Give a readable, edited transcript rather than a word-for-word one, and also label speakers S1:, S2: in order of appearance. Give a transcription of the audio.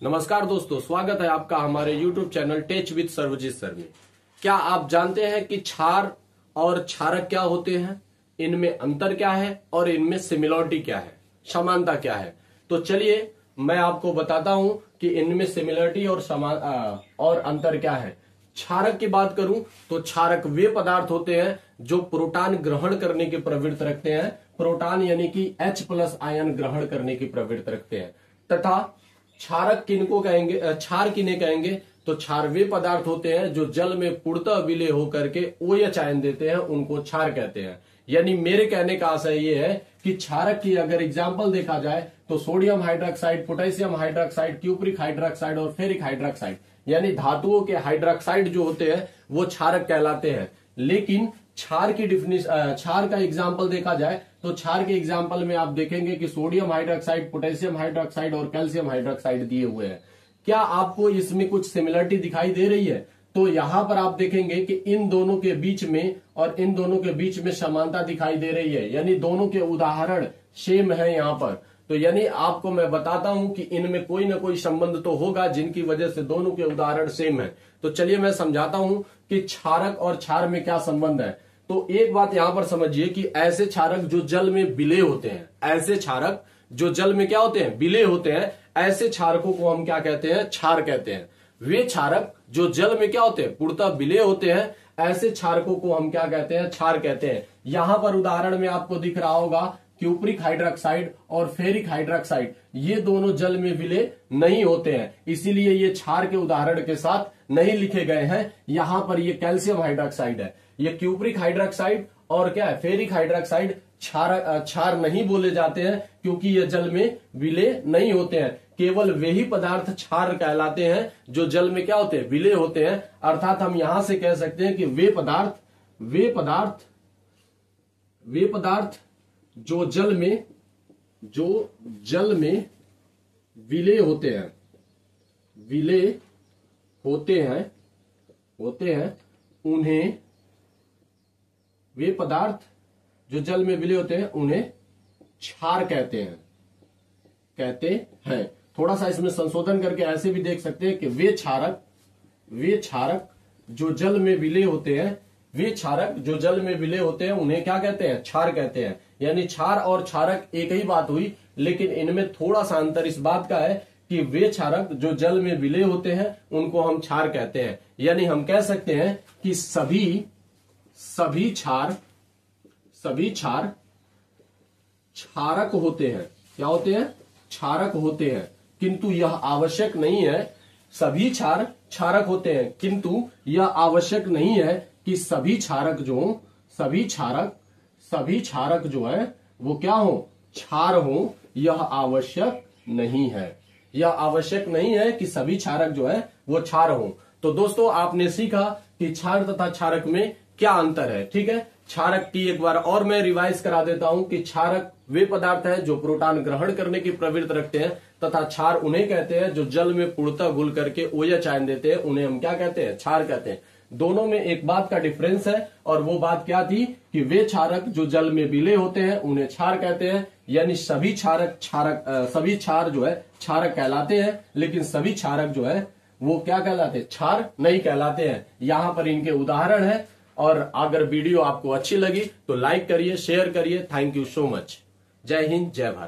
S1: नमस्कार दोस्तों, स्वागत है आपका हमारे YouTube channel tech with Sarvajeet sir में। क्या आप जानते हैं कि क्षार और क्षारक क्या होते हैं, इनमें अंतर क्या है और इनमें सिमिलरिटी क्या है, समानता क्या है? तो चलिए मैं आपको बताता हूं कि इनमें सिमिलरिटी और अंतर क्या है। क्षारक की बात करूं तो क्षारक वे पदार्थ होते हैं जो प्रोटॉन ग्रहण करने की प्रवृत्ति रखते हैं, प्रोटॉन यानी कि H+ आयन ग्रहण करने की प्रवृत्ति रखते हैं। तथा क्षारक किनको कहेंगे, क्षार किन्हें कहेंगे? तो क्षार वे पदार्थ होते हैं जो जल में पूर्णतः विलय होकर के OH आयन देते हैं, उनको क्षार कहते हैं। यानी मेरे कहने का आशय ये है कि क्षारक की अगर एग्जाम्पल देखा जाए तो sodium hydroxide, potassium hydroxide, cupric hydroxide और फेरिक हाइड्रोक्साइड यानी धातुओं के हाइड्रोक्साइड जो होते हैं वो क्षारक कहलाते हैं। लेकिन क्षार का एग्जाम्पल देखा जाए तो क्षार के एग्जाम्पल में आप देखेंगे कि सोडियम हाइड्रोक्साइड, पोटेशियम हाइड्रोक्साइड और कैल्शियम हाइड्रोक्साइड दिए हुए हैं। क्या आपको इसमें कुछ सिमिलरिटी दिखाई दे रही है? तो यहां पर आप देखेंगे कि इन दोनों के बीच में और इन दोनों के बीच में समानता दिखाई दे रही है, यानी दोनों के उदाहरण सेम है यहाँ पर। तो यानी आपको मैं बताता हूं कि इनमें कोई ना कोई संबंध तो होगा जिनकी वजह से दोनों के उदाहरण सेम है। तो चलिए मैं समझाता हूं कि क्षारक और क्षार में क्या संबंध है। तो एक बात यहां पर समझिए कि ऐसे क्षारक जो जल में विलय होते हैं, ऐसे क्षारक जो जल में क्या होते हैं, विलय होते हैं, ऐसे क्षारकों को हम क्या कहते हैं? क्षार कहते हैं। वे क्षारक जो जल में क्या होते हैं, पूर्णतः विलय होते हैं, ऐसे क्षारकों को हम क्या कहते हैं? क्षार कहते हैं। यहां पर उदाहरण में आपको दिख रहा होगा क्यूप्रिक हाइड्रोक्साइड और फेरिक हाइड्रोक्साइड, ये दोनों जल में विलय नहीं होते हैं, इसीलिए ये क्षार के उदाहरण के साथ नहीं लिखे गए हैं। यहां पर ये कैल्शियम हाइड्रोक्साइड है, ये क्यूप्रिक हाइड्रोक्साइड और क्या है, फेरिक हाइड्रोक्साइड क्षार नहीं बोले जाते हैं क्योंकि ये जल में विलय नहीं होते हैं। केवल वे ही पदार्थ क्षार कहलाते हैं जो जल में क्या होते हैं, विलय होते हैं। अर्थात हम यहां से कह सकते हैं कि वे पदार्थ जो जल में विलय होते हैं, उन्हें वे पदार्थ जो जल में विलय होते हैं उन्हें क्षार कहते हैं। थोड़ा सा इसमें संशोधन करके ऐसे भी देख सकते हैं कि वे क्षारक जो जल में विलय होते हैं उन्हें क्या कहते हैं? क्षार कहते हैं। यानी क्षार और क्षारक एक ही बात हुई, लेकिन इनमें थोड़ा सा अंतर इस बात का है कि वे क्षारक जो जल में विलय होते हैं उनको हम क्षार कहते हैं। यानी हम कह सकते हैं कि सभी क्षार क्षारक होते हैं। क्या होते हैं? क्षारक होते हैं, किंतु यह आवश्यक नहीं है। सभी क्षार क्षारक होते हैं, किंतु यह आवश्यक नहीं है कि सभी क्षारक जो है वो क्या हो? क्षार हो। यह आवश्यक नहीं है कि सभी क्षारक जो है वो क्षार हो। तो दोस्तों आपने सीखा कि क्षार तथा क्षारक में क्या अंतर है। ठीक है, क्षारक की एक बार और मैं रिवाइज करा देता हूं कि क्षारक वे पदार्थ हैं जो प्रोटॉन ग्रहण करने की प्रवृत्ति रखते हैं, तथा क्षार उन्हें कहते हैं जो जल में पूर्णतः घुल करके OH आयन देते हैं, उन्हें हम क्या कहते हैं? क्षार कहते हैं। दोनों में एक बात का डिफरेंस है, और वो बात क्या थी कि वे क्षारक जो जल में विलय होते हैं उन्हें क्षार कहते हैं। यानी सभी क्षार जो है क्षारक कहलाते हैं, लेकिन सभी क्षारक जो है वो क्या कहलाते हैं? क्षार नहीं कहलाते हैं। यहां पर इनके उदाहरण है। और अगर वीडियो आपको अच्छी लगी तो लाइक करिए, शेयर करिए। Thank you so much. जय हिंद, जय भारत।